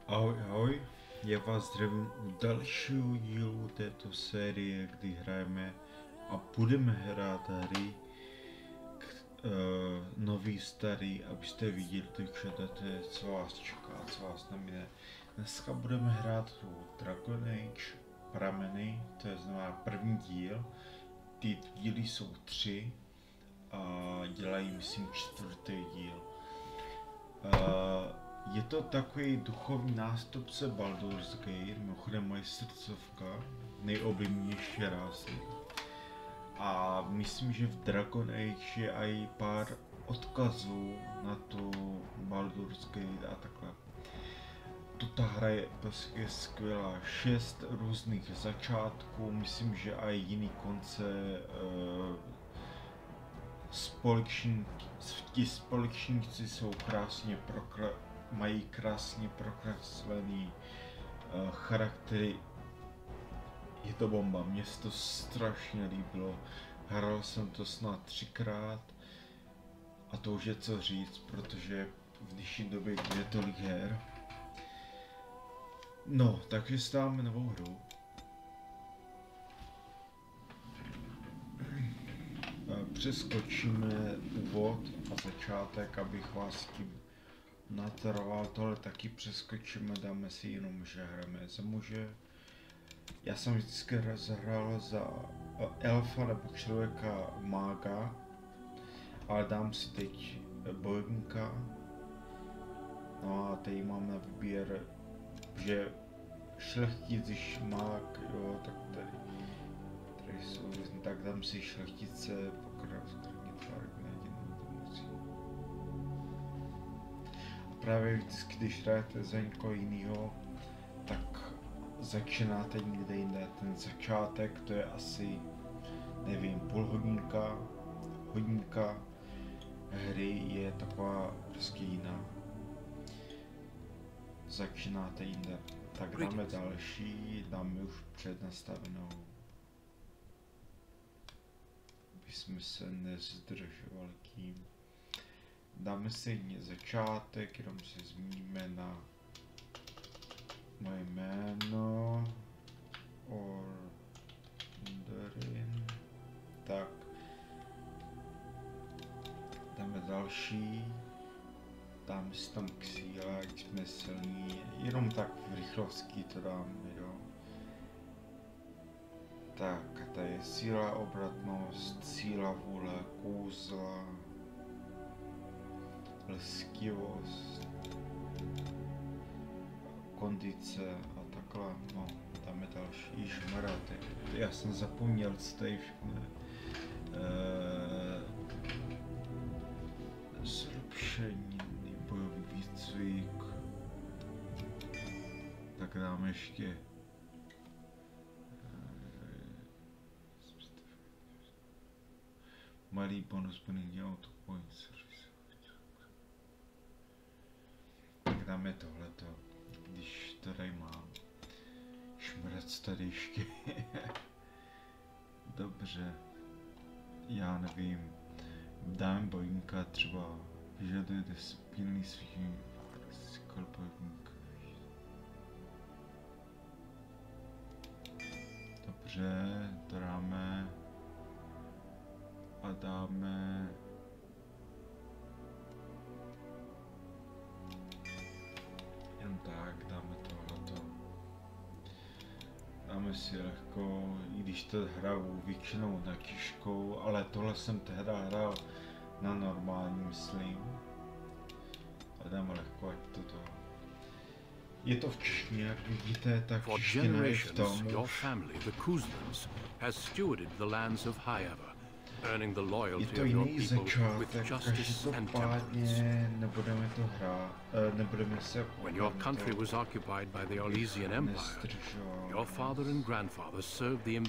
Ahoj, ahoj, já vás zdravím u dalšího dílu této série, kdy hrajeme a budeme hrát hry nový, starý, abyste viděli, takže co vás čeká, co vás namine. Dneska budeme hrát tu Dragon Age prameny, to je znamená první díl. Ty díly jsou 3 a dělají, myslím, 4. díl. Je to takový duchovní nástupce Baldurs Gate, mimochodem moje srdcovka, nejoblíbenější rázy. A myslím, že v Dragon Age je i pár odkazů na tu Baldurs Gate a takhle. Tuta hra je prostě skvělá, 6 různých začátků, myslím, že i jiný konce. Ti společníci jsou mají krásně prokreslený charaktery. Je to bomba, mně se to strašně líbilo. Hrál jsem to snad 3krát a to už je co říct, protože v dnešní době je tolik her. No, takže stáváme novou hru. Přeskočíme úvod a začátek, abych vás tím natrval. Tohle taky přeskočíme, dáme si jenom, že hrajeme za muže. Já jsem vždycky zahrál za elfa nebo člověka mága, ale dám si teď bojovníka. No a tady mám na výběr, že šlechtic, když mák, jo, tak tady jsou, tak dám si šlechtice, právě vždycky, když hrajete za někoho jiného, tak začínáte někde jinde. Ten začátek, to je asi, nevím, půl hodinka hry je taková prostě jiná. Začínáte jinde. Tak dáme další, dáme už přednastavenou. Aby jsme se nezdržovali tím. Dáme si začátek, jenom si zmíníme na moje jméno. Orderin. Tak. Dáme další. Dáme si tam k síle, jak jsme silní. Jenom tak v rychlovský to dáme, jo. Tak, tady je síla, obratnost, síla, vůle, kouzla, lskivost, kondice a takhle, no, dáme další. Ježmarate, já jsem zapomněl, co tady všechno zlepšení, bojový výcvik, tak dáme ještě malý bonus plný auto points. Tak dáme tohleto, když to tady mám. Šmrec tady ještě. Dobře. Já nevím. Dáme bojníka třeba. Vyžaduje disciplíny svých bojník. Dobře, to dáme. A dáme jen tak, dáme tohleto. Dáme si lehko, i když to hraju většinou na těžkou, ale tohle jsem tehda hrál na normální, myslím. A dáme lehko, ať toto. Je to v češtině, jak vidíte, tak čeština je v tom. Je to jiný začátek, každopádně nebudeme to hrát, nebudeme se When your country was occupied by the Orlesian Empire, your father and grandfather served the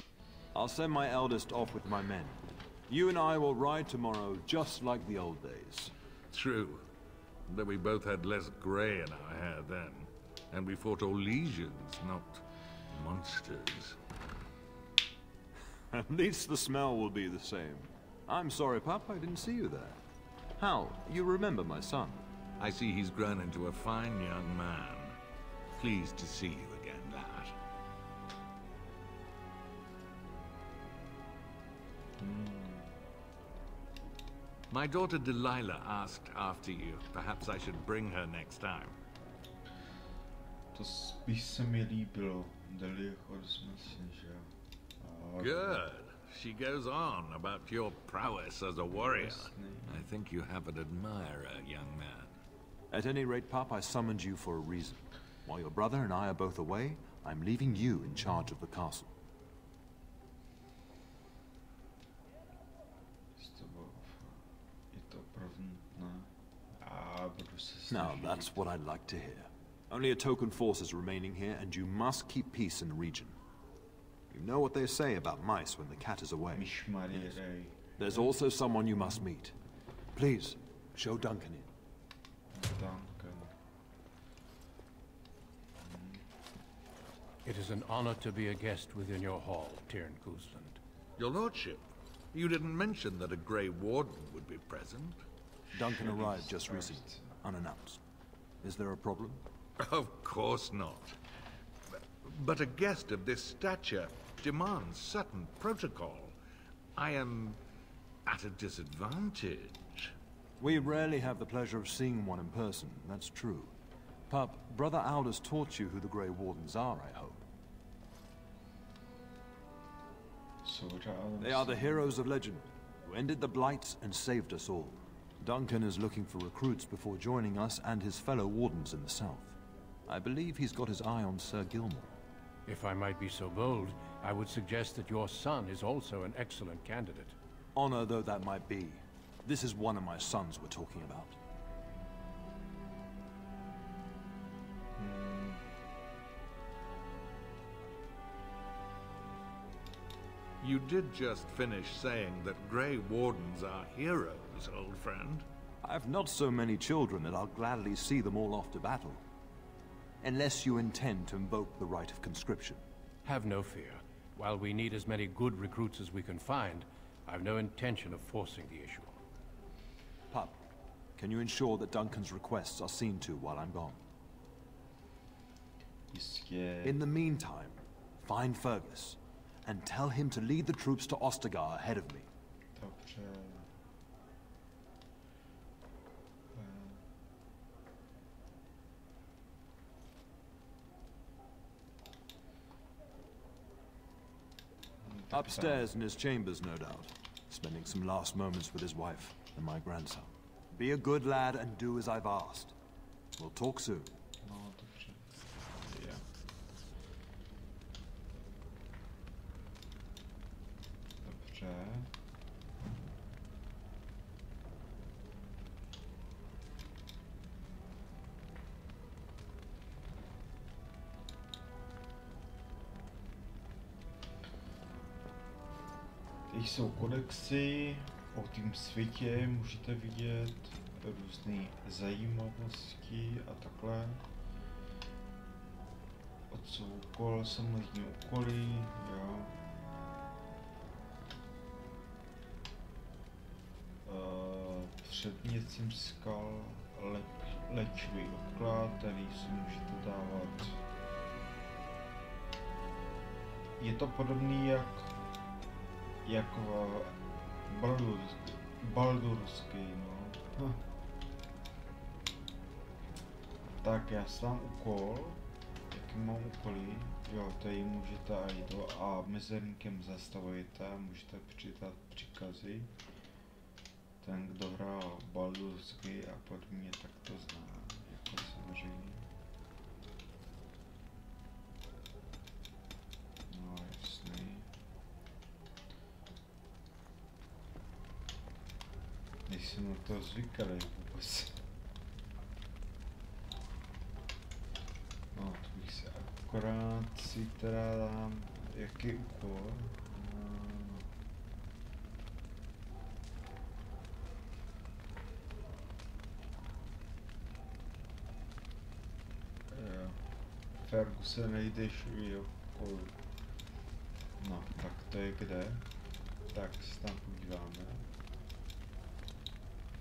I'll send my eldest off with my men. You and I will ride tomorrow just like the old days. True, though we both had less grey in our hair then, and we fought Orlesians, not monsters. At least the smell will be the same. I'm sorry, Pup, I didn't see you there. Hal, you remember my son? I see he's grown into a fine young man. Pleased to see you again, lad. My daughter Delilah asked after you. Perhaps I should bring her next time. To spíš se mi líbilo. Že jo. Good. She goes on about your prowess as a warrior. I think you have an admirer, young man. At any rate, Pup, I summoned you for a reason. While your brother and I are both away, I'm leaving you in charge of the castle. Now, that's what I'd like to hear. Only a token force is remaining here, and you must keep peace in the region. You know what they say about mice when the cat is away. Yes. There's also someone you must meet. Please, show Duncan in. It is an honor to be a guest within your hall, Tyrn Cousland. Your lordship, you didn't mention that a Grey Warden would be present. Duncan arrived just recently, unannounced. Is there a problem? Of course not. But a guest of this stature demands certain protocol. I am at a disadvantage. We rarely have the pleasure of seeing one in person, that's true. Pup, Brother Aldous taught you who the Grey Wardens are, I hope. They are the heroes of legend, who ended the Blights and saved us all. Duncan is looking for recruits before joining us and his fellow Wardens in the south. I believe he's got his eye on Sir Gilmore. If I might be so bold, I would suggest that your son is also an excellent candidate. Honor though that might be, this is one of my sons we're talking about. You did just finish saying that Grey Wardens are heroes, old friend. I've not so many children that I'll gladly see them all off to battle. Unless you intend to invoke the right of conscription. Have no fear. While we need as many good recruits as we can find, I've no intention of forcing the issue. Pup, can you ensure that Duncan's requests are seen to while I'm gone? In the meantime, find Fergus, and tell him to lead the troops to Ostagar ahead of me. Upstairs in his chambers, no doubt. Spending some last moments with his wife and my grandson. Be a good lad and do as I've asked. We'll talk soon. Teď jsou kodexy, o tým světě můžete vidět různé zajímavosti a takhle. O co úkol, samozřejmě úkoly, jo. Předmět skal, léčivý obklad, který si můžete dávat. Je to podobný jako Baldurs Gate, no. Tak já sám úkol, jaký mám úkoly, jo, tady můžete i to a mezerníkem zastavujete, můžete přidat příkazy. Ten, kdo hrál Baldurs Gate a podobně, tak to zná, jako samozřejmě. No jasný. Nejsem na to zvyklý vůbec. No, to bych se akorát si teda dám, jaký úkol. Ferguse nejdeš v okolu. No, tak to je kde? Tak se tam podíváme.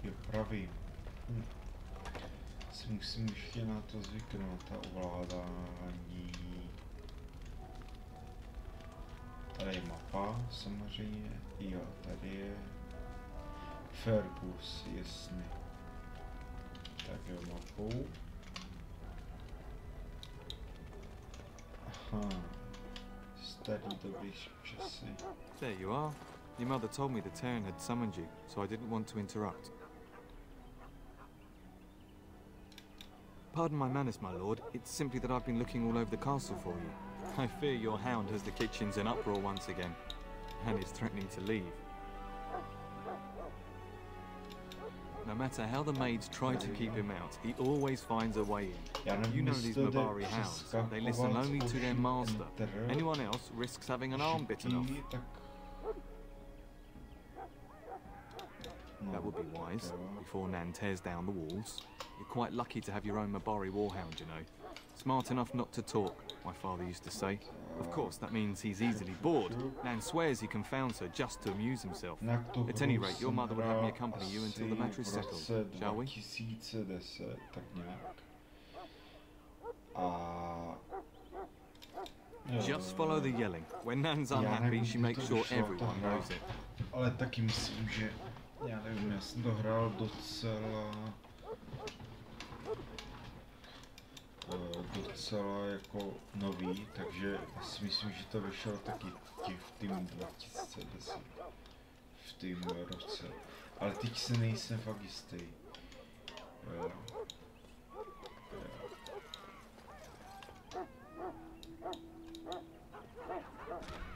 Jo, pravý. Si musím ještě na to zvyknout, ta ovládání. Tady je mapa, samozřejmě. Jo, tady je Fergus, jasně. Tak jo, mapou. Aha. Starý dobrý časy. There you are. Your mother told me the Terran had summoned you, so I didn't want to interrupt. Pardon my manners, my lord. It's simply that I've been looking all over the castle for you. I fear your hound has the kitchens in uproar once again, and is threatening to leave. No matter how the maids try to keep him out, he always finds a way in. You know these Mabari hounds. They listen only to their master. Anyone else risks having an arm bitten off. That would be wise, before Nan tears down the walls. You're quite lucky to have your own Mabari warhound, you know. Smart enough not to talk, my father used to say. Of course, that means he's easily bored. Nan swears he confounds her just to amuse himself. At any rate, your mother would have me accompany you until the matter is settled, shall we? 2010, tak nějak. Just follow the yelling. When Nan's unhappy, she makes sure everyone knows it. Ale taky myslím, že já nevím, já jsem to hrál docela jako nový, takže si myslím, že to vyšlo taky v tým 2010, v tým roce, ale teď se nejsem fakt jistý. Jo.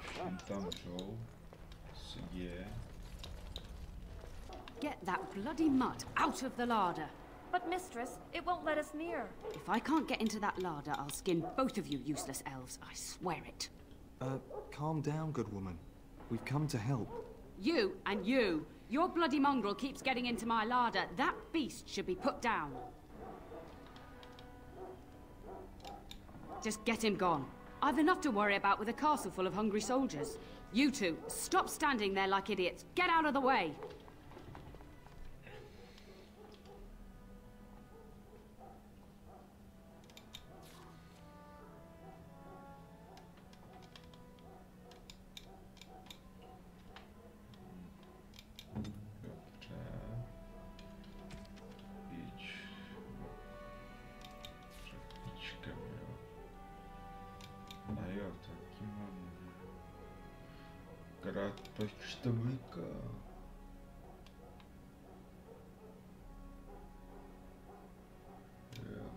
Všem tam žou, co děje. Get that bloody mud out of the larder. But, mistress, it won't let us near. If I can't get into that larder, I'll skin both of you useless elves, I swear it. Calm down, good woman. We've come to help. You and you. Your bloody mongrel keeps getting into my larder. That beast should be put down. Just get him gone. I've enough to worry about with a castle full of hungry soldiers. You two, stop standing there like idiots. Get out of the way. Proč to bliká? Jo.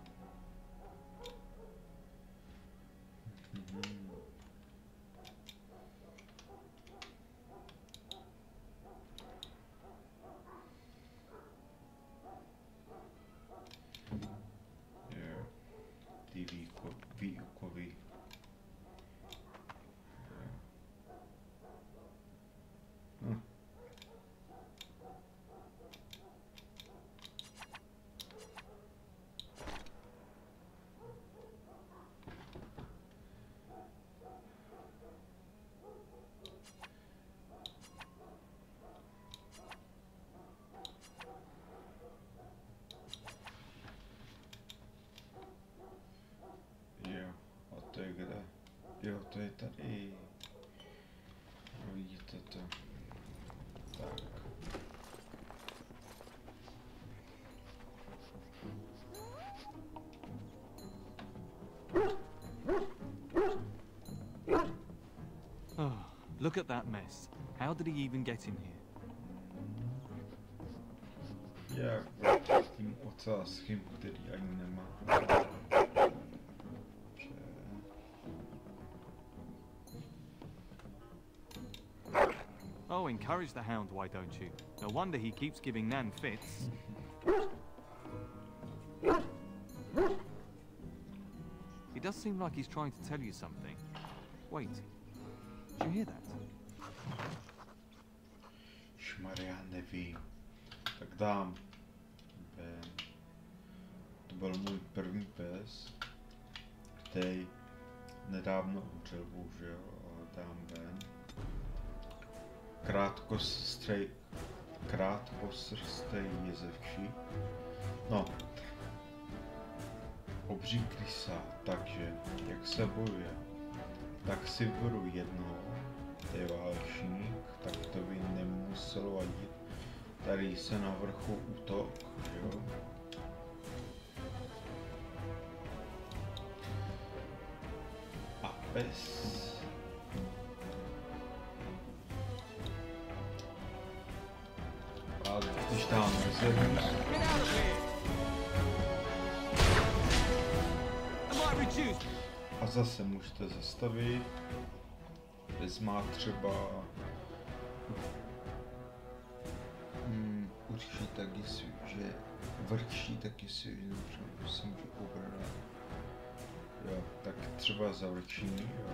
Jo. Ty výukový. Jo, to je tady. Vidíte to. Tak. Oh, look at that mess. How did he even get in here? Jak tím ocáskem, který ani nemá. Oh, encourage the hound, why don't you? No wonder he keeps giving Nan fits. He does seem like he's trying to tell you something. Wait, did you hear that? Šmarja, nevím. Tak dám. To byl můj první pes, který nedávno umřel, bohužel, ale dám ven. Krátkosrstej jezevčí. No, obří krysa, takže jak se bojuje, tak si beru jednoho, to je válečník, tak to by nemuselo vadit. Tady se na vrchu útok, jo. A pes. A když tam nezvednu. A zase můžete zastavit. Pes má třeba určitě taky si, že vrčí taky si, že se může obrat. Jo, tak třeba zavrčí, jo.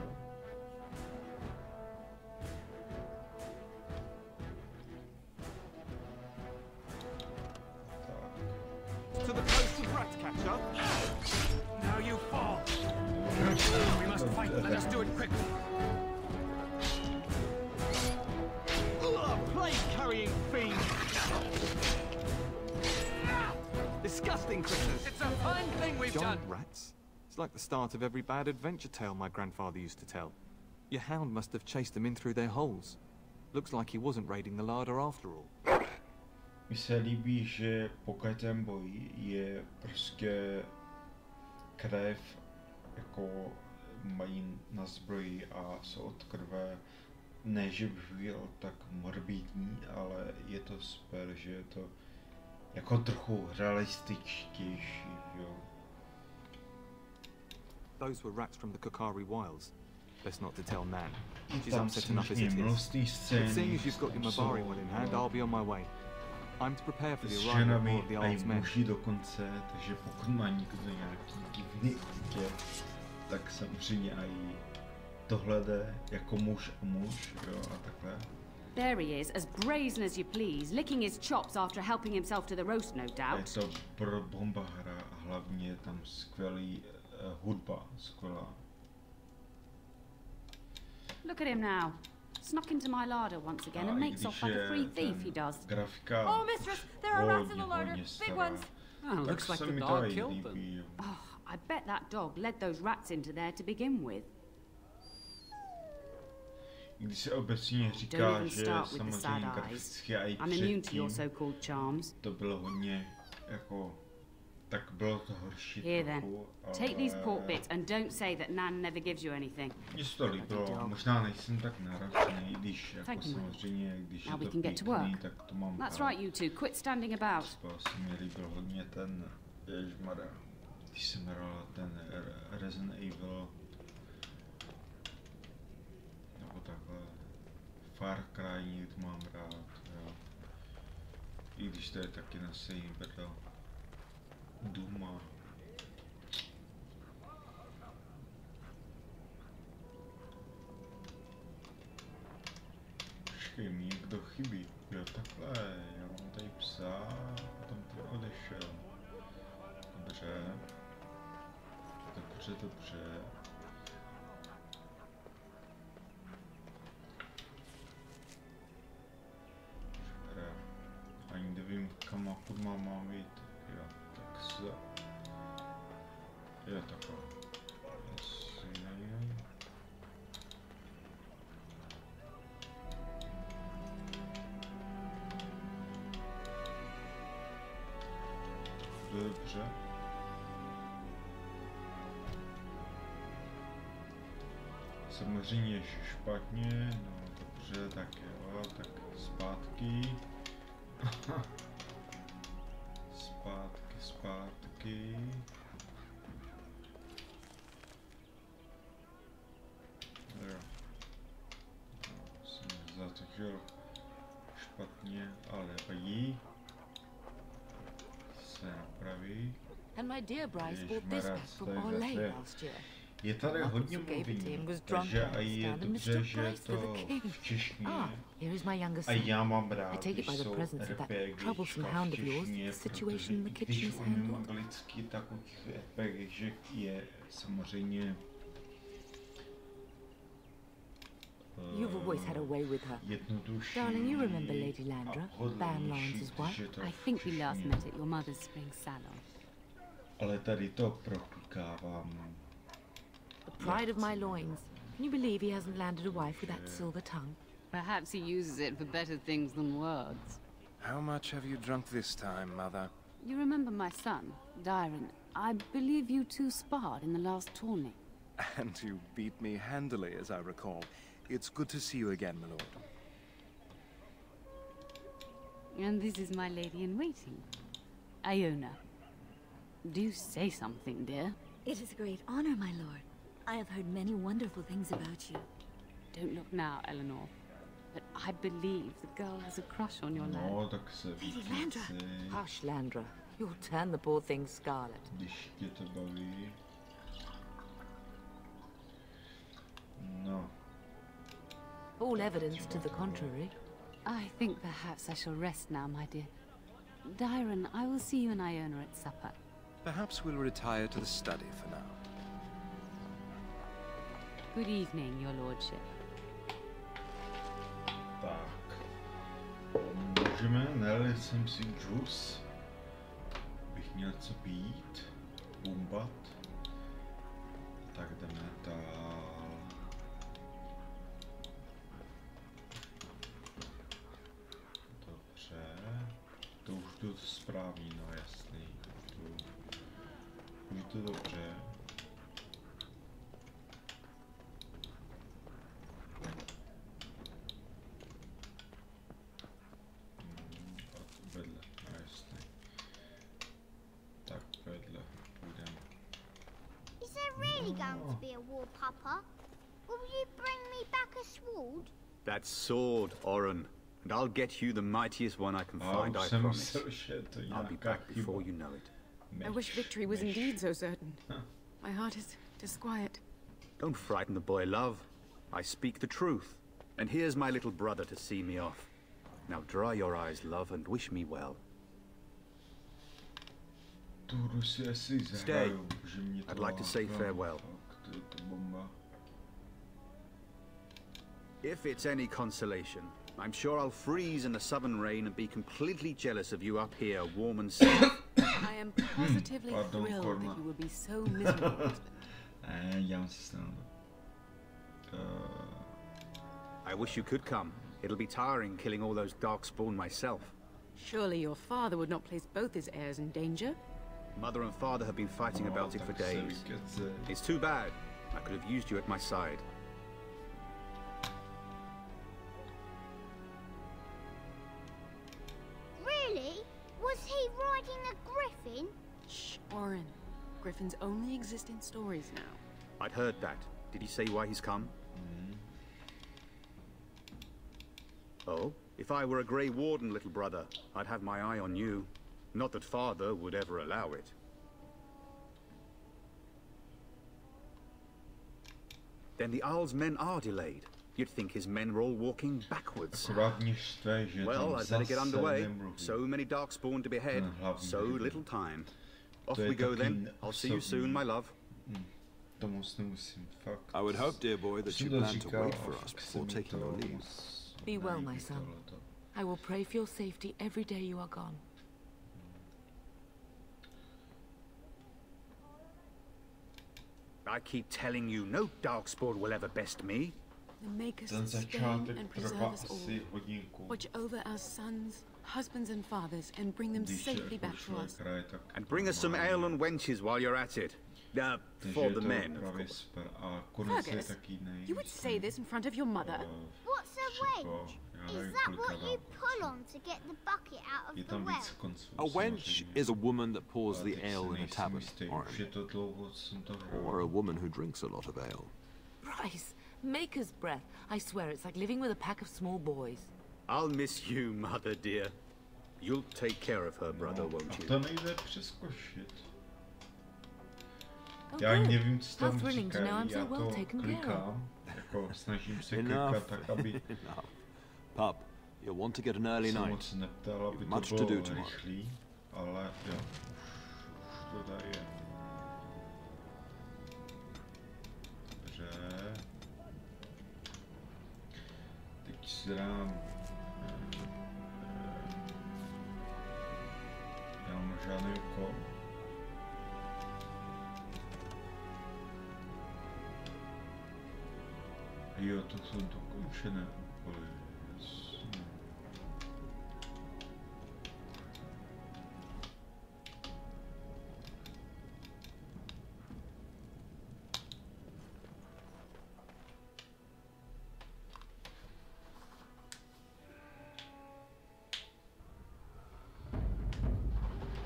To the coast of Dvacátá. Now you fall. We must fight. Let us do it quickly. Plague-carrying fiend. Disgusting critters. It's a fine thing we've done. Rats? It's like the start of every bad adventure tale my grandfather used to tell. Your hound must have chased them in through their holes. Looks like he wasn't raiding the larder after all. Mi se líbí, že po každém boji je prostě krev, jako mají na zbroji a jsou od krve, ne že bych byl tak morbidní, ale je to super, že je to jako trochu realističtější, jo. Those were rats from the Kokari wilds. Best not to tell Nan. She's upset enough as it is. Seeing as you've got your Mabari well in hand, I'll be on my way. I'm to prepare for the arrival of more of the old men. Dokonce, takže pokud má někdo nějaký divný dítě, tak samozřejmě i tohle jde jako muž a muž, jo, a takhle. There he is, as brazen as you please, licking his chops after helping himself to the roast, no doubt. Je to pro bomba hra a hlavně je tam skvělý hudba, skvělá. Look at him now. Snuck into my larder once again and makes off like a free thief, he does. Oh, mistress, there are rats in the larder, big ones. Oh, looks like the dog killed them. Oh, I bet that dog led those rats into there to begin with. Když se obecně říká, že samozřejmě graficky a i předtím to bylo hodně jako, tak bylo to horší trochu, ale... Take these pork bits and don't say that Nan never gives you anything. Mně se to líbilo, možná nejsem tak náročný, když jako samozřejmě, když je to pěkný, tak to mám That's right, you two, quit standing about. Se mi líbil hodně ten, ježmada, když jsem hrál ten Resident Evil, nebo takhle, Far Cry někdy mám rád, jo. I když to je taky na stejný brdel. Duma. Počkej, mi někdo chybí. Jo, takhle, já mám tady psa, potom ten odešel. Dobře. Dobře, dobře. Dobré. Ani nevím, kam a kud mám jít. Jo, tak se... Jo, takhle. Jasně. Dobře. Samozřejmě, že špatně, no dobře, tak jo, tak zpátky. Zpátky. Jo. No, jsem zatočil špatně, ale nevadí. Se napraví. And my dear Bryce bought this back from Orlais last year. Je tady hodně mluvení, takže a je dobře, že je to v češtině. A já mám rád, když jsou RPGčka v češtině, protože když umím anglicky, tak u těch RPGček je samozřejmě You've always had a way with her. jednodušší Darling, you remember Lady Landra, a Ban Lance's wife? I think we last met at your mother's spring salon. Ale tady to proklikávám. The pride of my loins. Can you believe he hasn't landed a wife with that silver tongue? Perhaps he uses it for better things than words. How much have you drunk this time, Mother? You remember my son, Dyron. I believe you two sparred in the last tourney. And you beat me handily, as I recall. It's good to see you again, my lord. And this is my lady-in-waiting, Iona. Do say something, dear. It is a great honor, my lord. I have heard many wonderful things about you. Don't look now, Eleanor. But I believe the girl has a crush on your lad. No, tak se Lady Landra. Hush, Landra. You'll turn the poor thing scarlet. Když tě to baví. No. All evidence to the contrary. I think perhaps I shall rest now, my dear. Dyron, I will see you and Iona at supper. Perhaps we'll retire to the study for now. Good evening, your lordship. Tak. Můžeme, nalil jsem si džus. Bych měl co pít. Bumbat. Tak jdeme dál. Dobře. To už to správný, no jasný. Už to dobře. Vedle, no jasný. Tak vedle, půjdeme. Is there really going to be a war, Papa? Will you bring me back a sword? That sword, Oren. And I'll get you the mightiest one I can find, I promise. I'll be back before you know it. I wish victory was indeed so certain. My heart is disquiet. Don't frighten the boy, love. I speak the truth. And here's my little brother to see me off. Now dry your eyes, love, and wish me well. Stay. I'd like to say farewell. If it's any consolation, I'm sure I'll freeze in the southern rain and be completely jealous of you up here, warm and safe. I am positively thrilled that you will be so miserable. I wish you could come. It'll be tiring killing all those darkspawn myself. Surely your father would not place both his heirs in danger? Mother and father have been fighting about it for days. It's too bad. I could have used you at my side. Really? Was he riding a griffin? Shh, Oren. Griffins only exist in stories now. I'd heard that. Did he say why he's come? Oh, if I were a Grey Warden, little brother, I'd have my eye on you. Not that father would ever allow it. Then the Owl's men are delayed. You'd think his men were all walking backwards. Well, I'd better get underway. So many darkspawn to behead, so little time. Off we go then. I'll see you soon, my love. I would hope, dear boy, that you plan to wait for us before taking your leave. Be well, my son. I will pray for your safety every day you are gone. I keep telling you, no darkspawn will ever best me. Make us sustain and preserve us all. Watch over our sons, husbands and fathers, and bring them safely back to us. And bring us some ale and wenches while you're at it. For the men, of course. Fergus, you would say this in front of your mother? What's a wench? Is that what you pull on to get the bucket out of the well? A wench is a woman that pours the ale in a tavern, or a woman who drinks a lot of ale. Bryce, maker's breath. I swear it's like living with a pack of small boys. I'll miss you, mother dear. You'll take care of her, brother, won't you? Já nevím, co tam říkají, já to klikám, jako snažím se klikat tak, aby Pup, you'll want to get an early se night. moc neptal, aby Much to to do bylo tomorrow. rychlý, ale jo, už to tady je. Dobře. Teď si dám... Já mám žádný úkol. Jo, to jsou dokončené úkoly.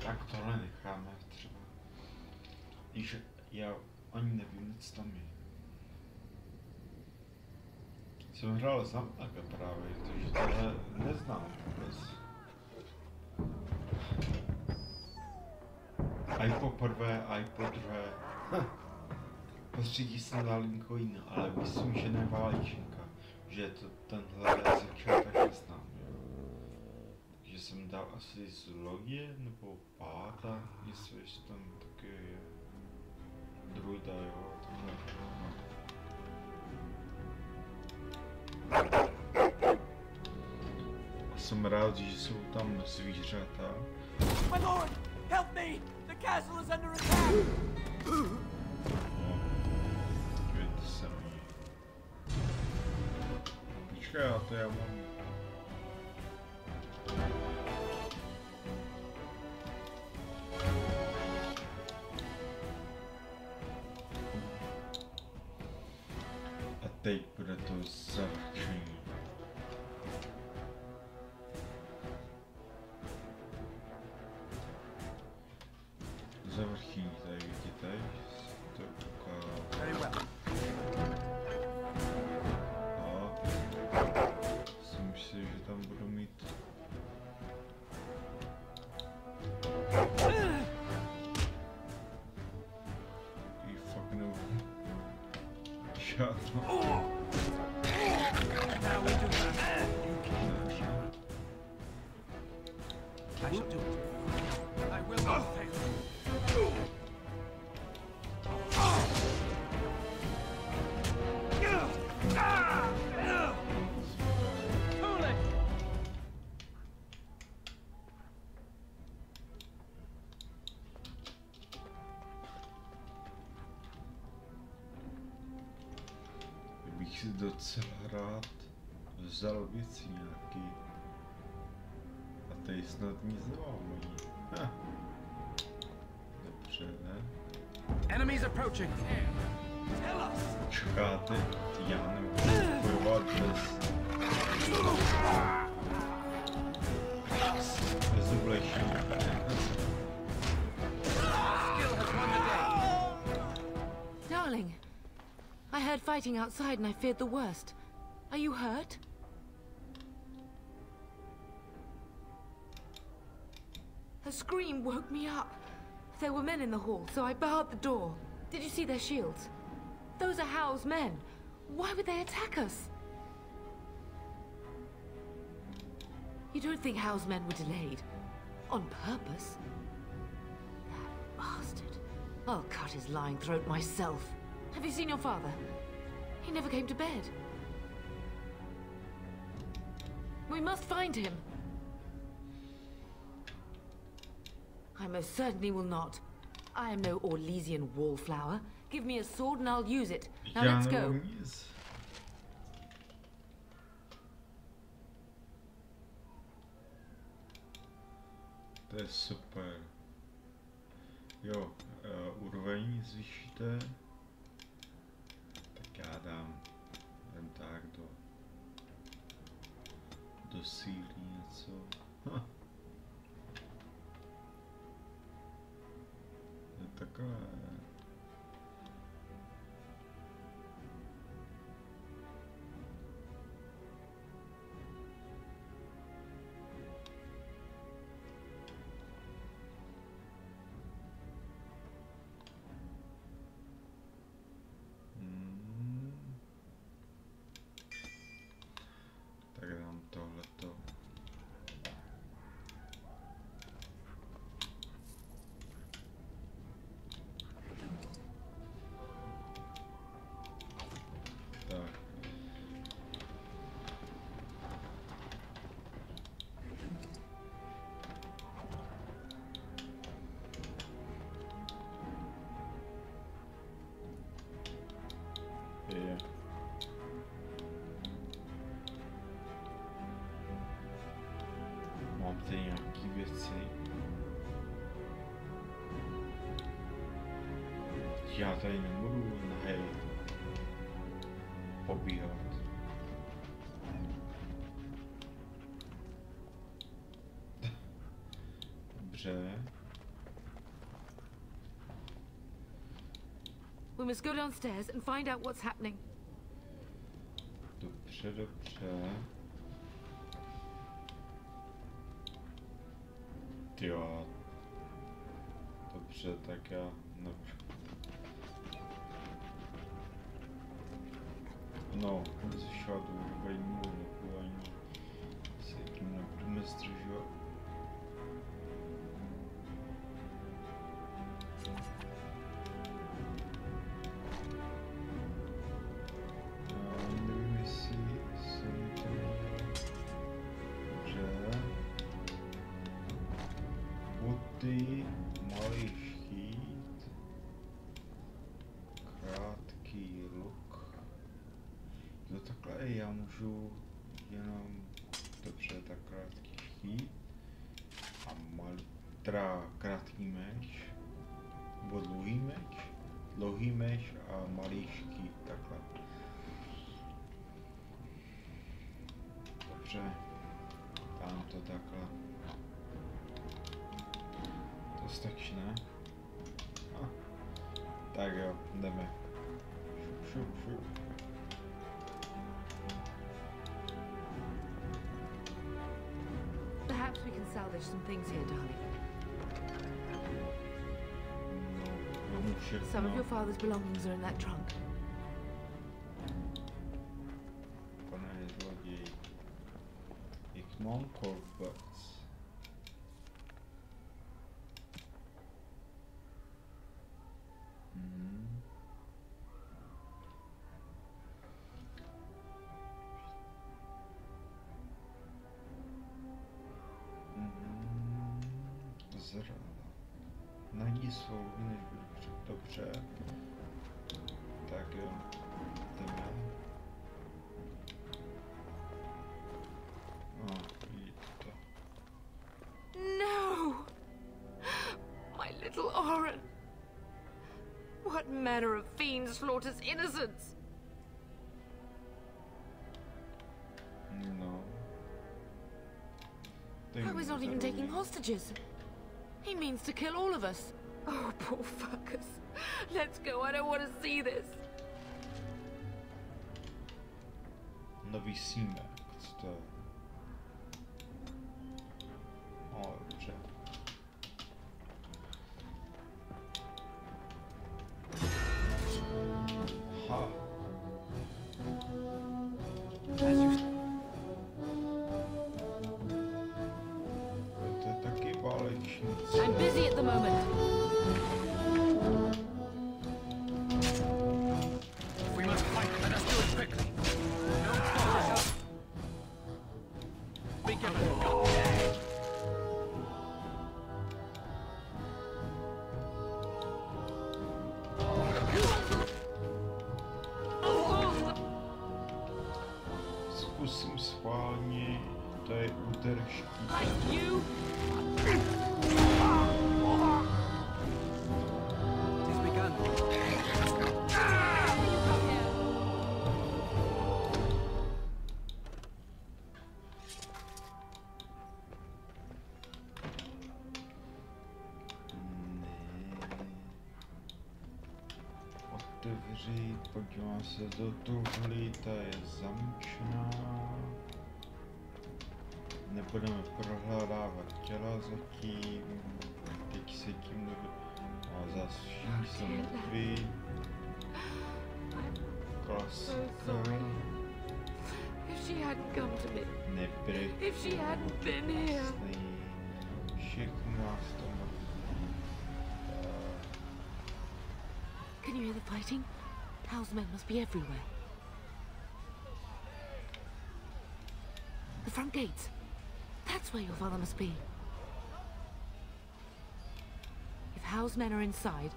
Tak tohle necháme třeba. Když já ani nevím, co tam je. Jsem hrál Zamaka právě, takže tohle neznám vůbec. Aj poprvé, aj podruhé. Postřídí jsem dal Lincoln, ale myslím, že ne válečníka. Že to tenhle začátek neznám. Takže jsem dal asi z logie nebo páta, jestli tam taky je. Druida, jo, tohle. A jsem rád, že jsou tam zvířata. My lord, help me! The castle is under attack! Dívejte se mi. Počkej, já to já mám. A teď bude to zavrčení. Zavrchní, tady vidíte, to ukážu. A jsem myslel, že tam budu mít. I fakt nebudu. Žádnou. Bych si docela rád vzal věci nějaký. A tady snad nic nemám. Dobře, ne? Enemies approaching. Tell us. Čekáte, já nebudu bojovat bez oblečení. Darling, I heard fighting outside and I feared the worst. Are you hurt? Her scream woke me up. There were men in the hall, so I barred the door. Did you see their shields? Those are Howe's men. Why would they attack us? You don't think Howe's men were delayed? On purpose? That bastard. I'll cut his lying throat myself. Have you seen your father? He never came to bed. We must find him. I most certainly will not. I am no Orlesian wallflower. Give me a sword and I'll use it. Now let's go. To je super. Jo, úroveň zvýšíte. Tak já dám jen tak do síly něco. Je takové. Tak dám tohleto. Tak. Je. Já tady nebudu nahej pobíhat. Dobře. We must go downstairs and find out what's happening. Dobře, dobře. Jo. Dobře, tak já no, zvyšovat úroveň ani se tím nebudeme zdržovat. Nevím, jestli jsem to dobře. Boty, malý štít, krátký luk. Jo, takhle já můžu jenom, dobře, tak krátký štít a malý, teda krátký meč, nebo dlouhý meč a malý štít, takhle. Dobře, dám to takhle. To stačí, ne? Tak jo, jdeme. Šup. Perhaps we can salvage some things here, darling. No, some of your father's belongings are in that trunk. Pane zloděj. Jak mám kolbec? Najdi svou, než budu dobře. Tak jo, jdeme. Vidíte to. No! My little Oren! What manner of fiend slaughters innocents? No. I was not even taking hostages. He means to kill all of us. Oh, poor fuckers. Let's go, I don't want to see this. Nový símek, co to je? Dobře. Ha. To je taky válečník. I'm busy at the moment. We must fight. Let us do it quickly. No quarters. Be careful. Zkusím schválně, to je úder štítem. Otevřít, podívám se do tuhle, ta je zamčená. Nebudeme prohledávat těla zatím. Teď se tím a zase všichni jsou mrtví. Klasika. If she hadn't come to me. Nebrek. If she hadn't been here. Všechno nás to mrtví. Can you hear the fighting? Hal's men must be everywhere. The front gates. That's where your father must be. If Hal's men are inside,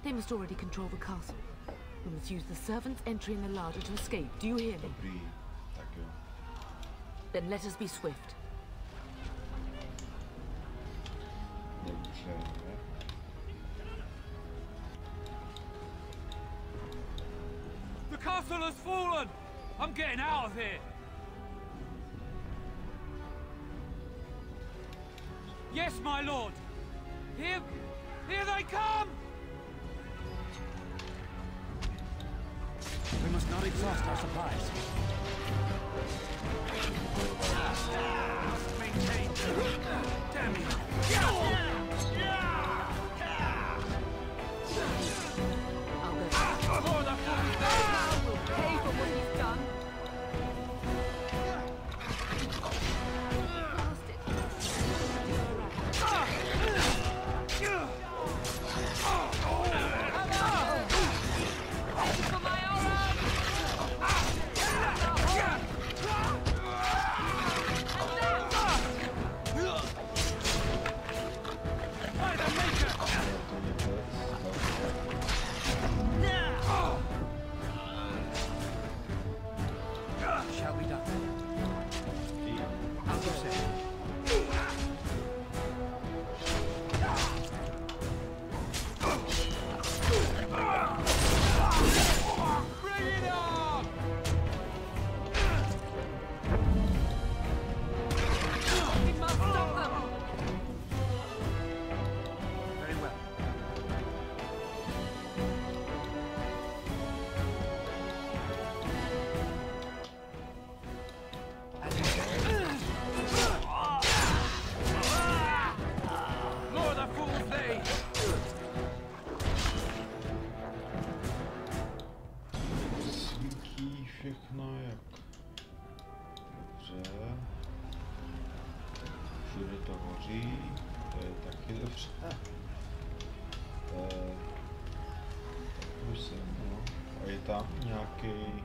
they must already control the castle. We must use the servants' entry in the larder to escape. Do you hear me? Dobrý, tak jo. Then let us be swift. Dobře. castle has fallen! I'm getting out of here! Yes, my lord! Here they come! We must not exhaust our supplies. Must maintain. Damn you! Lord, I will pay for what you've done. Tam nějaký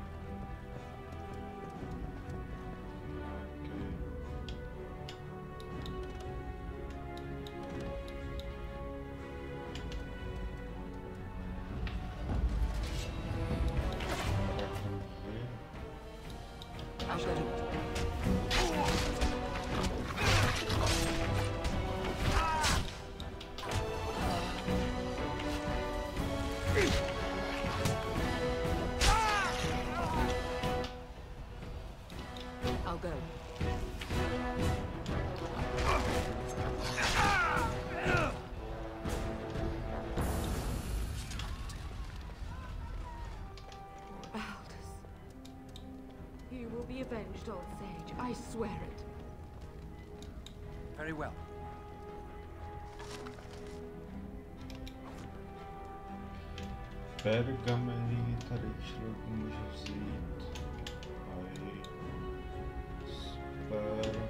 avenged, old sage. I swear it. Very well. Pergameny tady člověk může vzít. Aj. Super.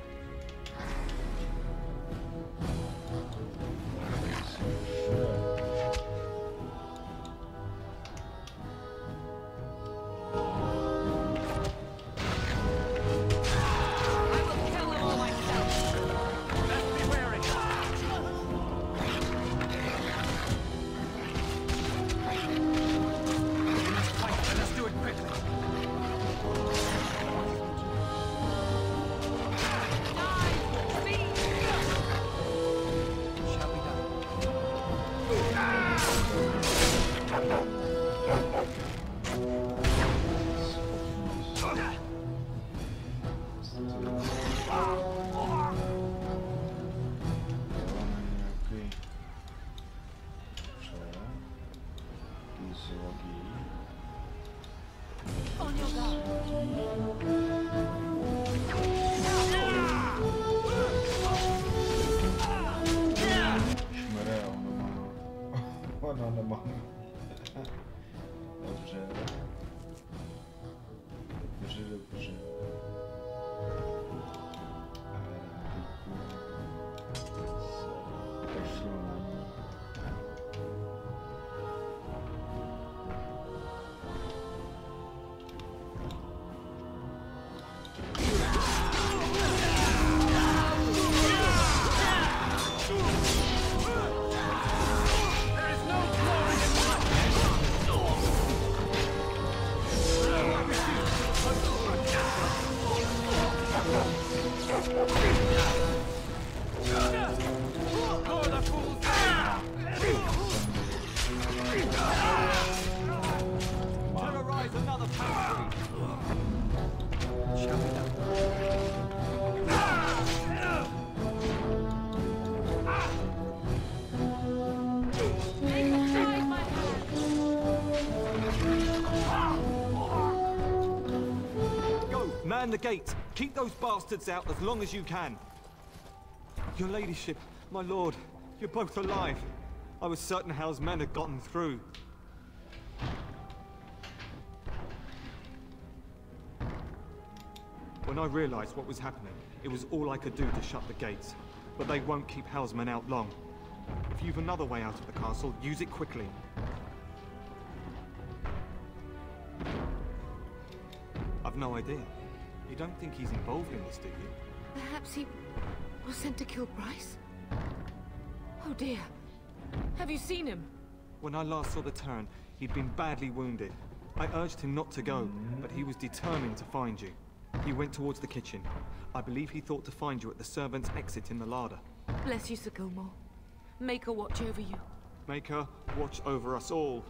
There is no glory in Man the gates! Keep those bastards out as long as you can! Your ladyship, my lord, you're both alive. I was certain Hal's men had gotten through. When I realized what was happening, it was all I could do to shut the gates. But they won't keep Hal's men out long. If you've another way out of the castle, use it quickly. I've no idea. You don't think he's involved in this, do you? Perhaps he was sent to kill Bryce? Oh dear. Have you seen him? When I last saw the Terran, he'd been badly wounded. I urged him not to go, but he was determined to find you. He went towards the kitchen. I believe he thought to find you at the servants' exit in the larder. Bless you, Sir Gilmore. Make her watch over you. Make her watch over us all.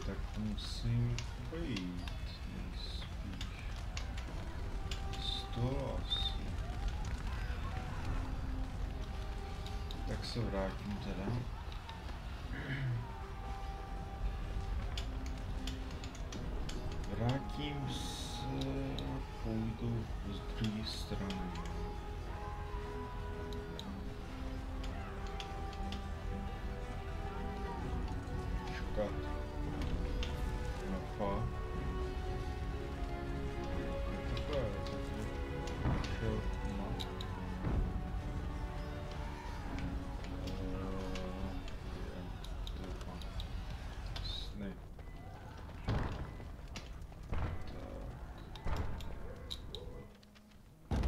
Tak to musím být nejspíš. To asi. Tak se vrátím teda. Vrátím se a půjdu z druhé strany. Šukat.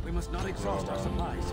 We must not exhaust our supplies.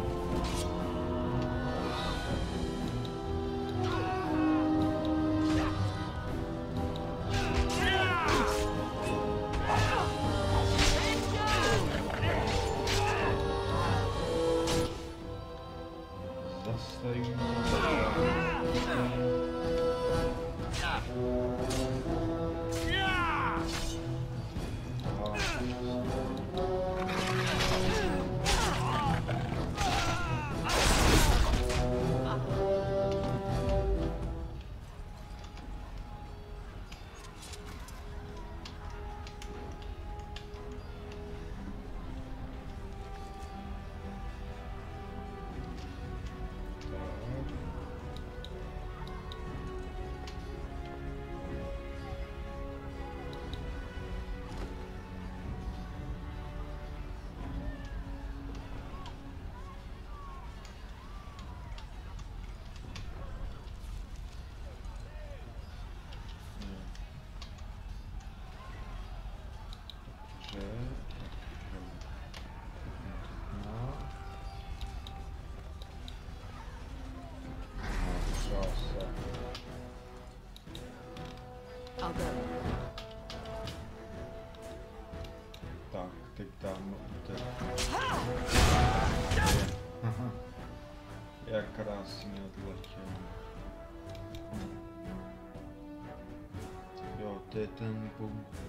I'll go. Tak, teď tam jak krásně odletěl. Jo, to je ten punkt.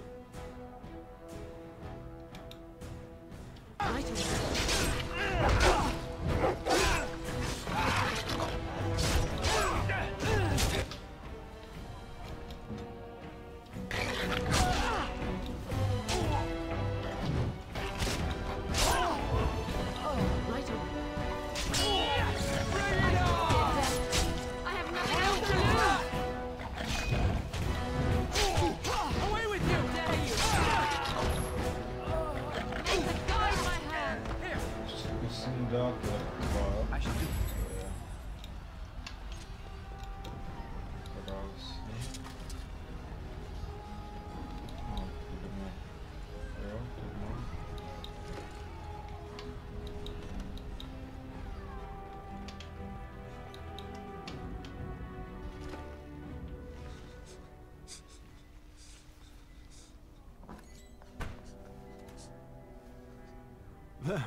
There,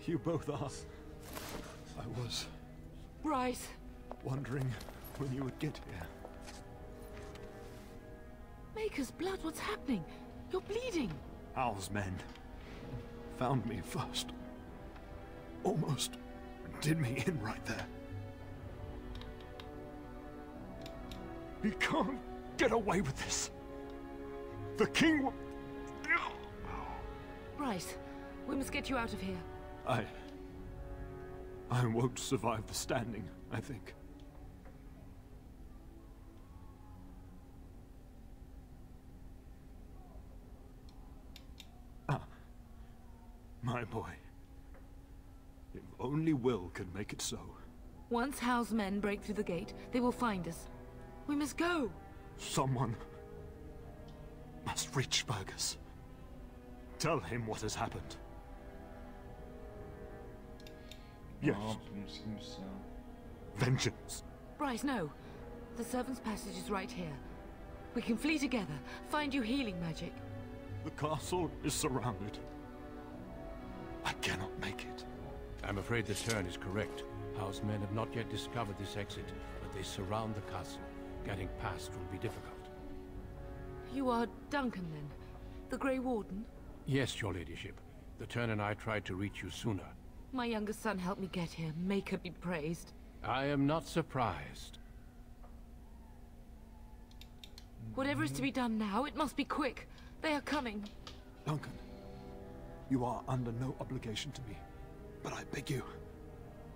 you both are. I was... Bryce! Wondering when you would get here. Maker's blood, what's happening? You're bleeding. Hal's men found me first. Almost did me in right there. You can't get away with this. The king will... Bryce, we must get you out of here. I won't survive the standing, I think. My boy. If only Will can make it so. Once Hal's men break through the gate, they will find us. We must go. Someone must reach Fergus. Tell him what has happened. Yes. Vengeance. Bryce, no. The servant's passage is right here. We can flee together, find you healing magic. The castle is surrounded. I cannot make it. I'm afraid the turn is correct. Hal's men have not yet discovered this exit, but they surround the castle. Getting past will be difficult. You are Duncan, then? The Grey Warden? Yes, your ladyship. The turn and I tried to reach you sooner. My youngest son helped me get here. Maker be praised. I am not surprised. Whatever is to be done now, it must be quick. They are coming. Duncan, you are under no obligation to me. But I beg you,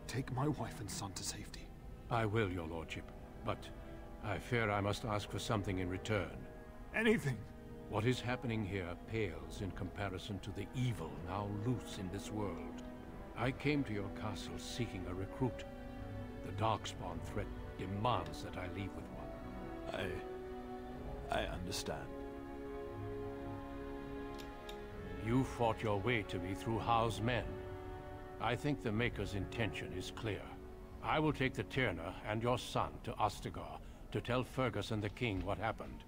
take my wife and son to safety. I will, your lordship. But I fear I must ask for something in return. Anything. What is happening here pales in comparison to the evil now loose in this world. I came to your castle seeking a recruit. The Darkspawn threat demands that I leave with one. I understand. You fought your way to me through Hal's men. I think the Maker's intention is clear. I will take the Tyrna and your son to Ostagar to tell Fergus and the king what happened.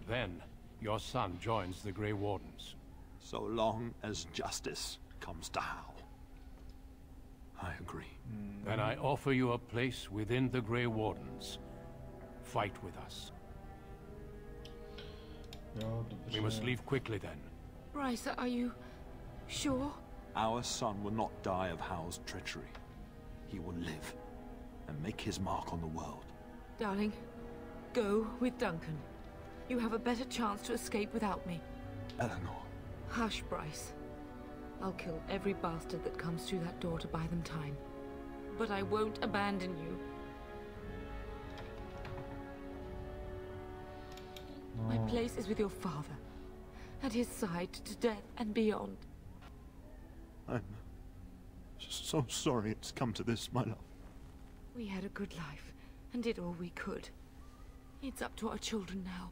Then, your son joins the Grey Wardens. So long as justice comes to Hal. I agree. Then I offer you a place within the Grey Wardens. Fight with us. We must leave quickly then. Bryce, are you sure? Our son will not die of Hal's treachery. He will live and make his mark on the world. Darling, go with Duncan. You have a better chance to escape without me. Eleanor. Hush, Bryce. I'll kill every bastard that comes through that door to buy them time. But I won't abandon you. My place is with your father. At his side to death and beyond. I'm so sorry it's come to this, my love. We had a good life and did all we could. It's up to our children now.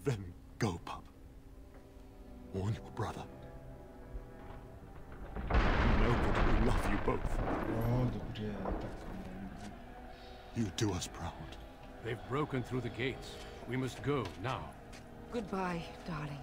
Then go, pup. Warn your brother. You know that we love you both. You do us proud. They've broken through the gates. We must go now. Goodbye, darling.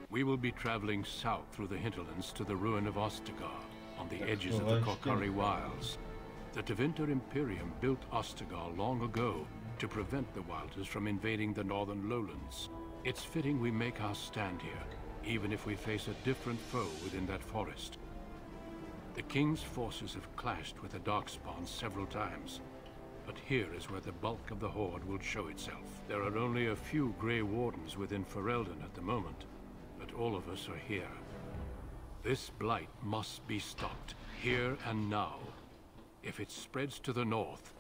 We will be traveling south through the hinterlands to the ruin of Ostagar, on the edges of the Korkari Wilds. The Tevinter Imperium built Ostagar long ago to prevent the Wilders from invading the northern lowlands. It's fitting we make our stand here, even if we face a different foe within that forest. The King's forces have clashed with the Darkspawn several times, but here is where the bulk of the Horde will show itself. There are only a few Grey Wardens within Ferelden at the moment, but all of us are here. This blight must be stopped, here and now. If it spreads to the north,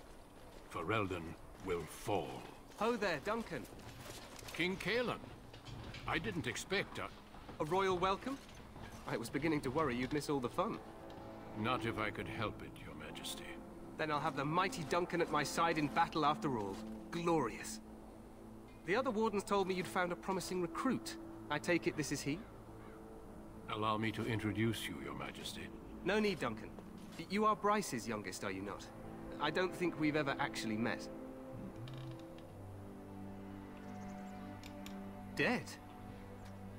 Ferelden will fall. Ho there, Duncan. King Kaelan. I didn't expect a royal welcome? I was beginning to worry you'd miss all the fun. Not if I could help it, Your Majesty. Then I'll have the mighty Duncan at my side in battle after all. Glorious. The other wardens told me you'd found a promising recruit. I take it this is he? Allow me to introduce you, Your Majesty. No need, Duncan. You are Bryce's youngest, are you not? I don't think we've ever actually met. Dead?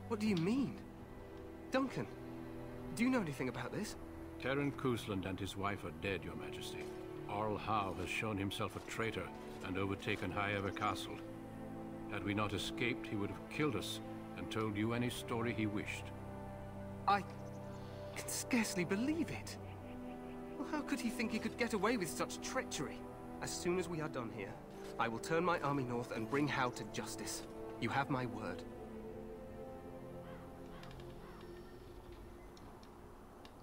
What do you mean? Duncan, do you know anything about this? Terran Cousland and his wife are dead, Your Majesty. Arl Howe has shown himself a traitor and overtaken High Ever Castle. Had we not escaped, he would have killed us and told you any story he wished. I can scarcely believe it. Well, how could he think he could get away with such treachery? As soon as we are done here, I will turn my army north and bring Howe to justice. You have my word.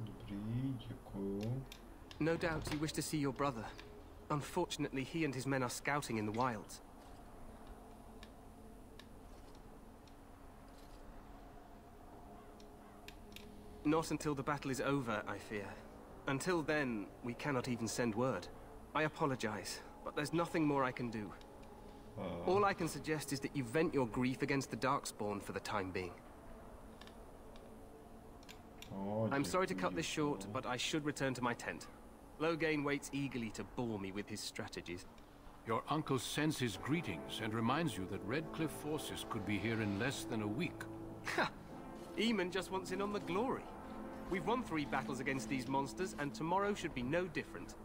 Dobrý, děkuju. No doubt you wish to see your brother. Unfortunately, he and his men are scouting in the wilds. Not until the battle is over, I fear. Until then, we cannot even send word. I apologize, but there's nothing more I can do. All I can suggest is that you vent your grief against the Darkspawn for the time being. I'm sorry to cut this short, but I should return to my tent. Loghain waits eagerly to bore me with his strategies. Your uncle sends his greetings and reminds you that Redcliffe forces could be here in less than a week. Ha! Eamon just wants in on the glory. We've won 3 battles against these monsters, and tomorrow should be no different.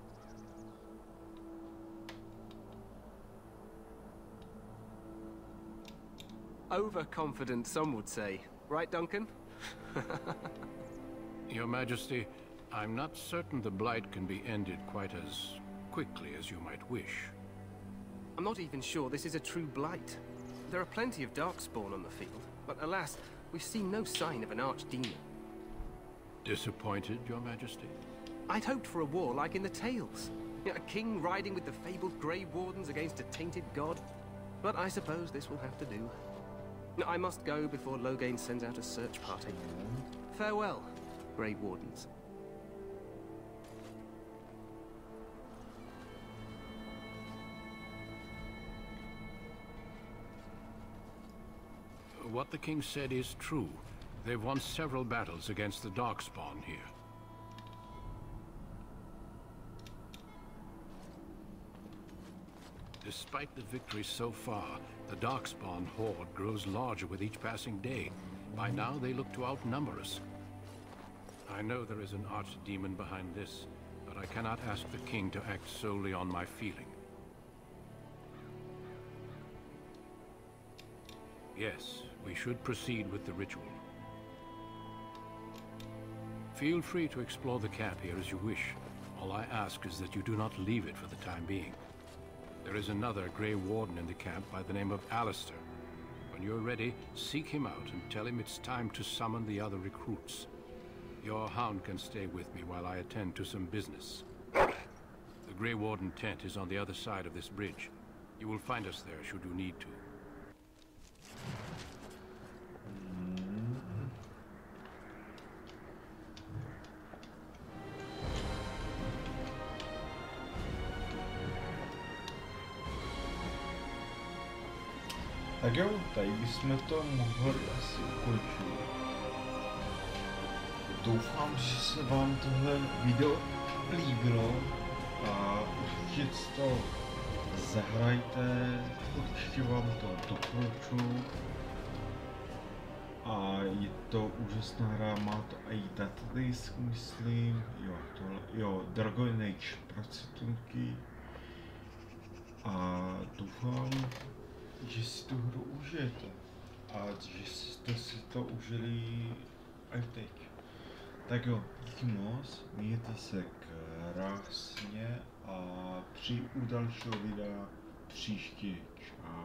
Overconfident, some would say. Right, Duncan? Your Majesty, I'm not certain the Blight can be ended quite as quickly as you might wish. I'm not even sure this is a true Blight. There are plenty of Darkspawn on the field, but alas, we've seen no sign of an archdemon. Disappointed, Your Majesty? I'd hoped for a war like in the tales. A king riding with the fabled Grey Wardens against a tainted god. But I suppose this will have to do. I must go before Loghain sends out a search party. Farewell, Grey Wardens. What the king said is true. They've won several battles against the Darkspawn here. Despite the victories so far, the Darkspawn horde grows larger with each passing day. By now, they look to outnumber us. I know there is an archdemon behind this, but I cannot ask the king to act solely on my feeling. Yes, we should proceed with the ritual. Feel free to explore the camp here as you wish. All I ask is that you do not leave it for the time being. There is another Grey Warden in the camp by the name of Alistair. When you're ready, seek him out and tell him it's time to summon the other recruits. Your hound can stay with me while I attend to some business. The Grey Warden tent is on the other side of this bridge. You will find us there should you need to. Tak jo, tady bychom to mohli asi ukončit. Doufám, že se vám tohle video líbilo a určitě si to zahrajte, určitě vám to doporučuji. A je to úžasná hra, má to i datadisk, myslím, jo, Dragon Age procentky. A doufám, že si tu hru užijete a že jste si to užili i teď. Tak jo, díky moc, mějte se krásně a přijdu u dalšího videa příště. Čau.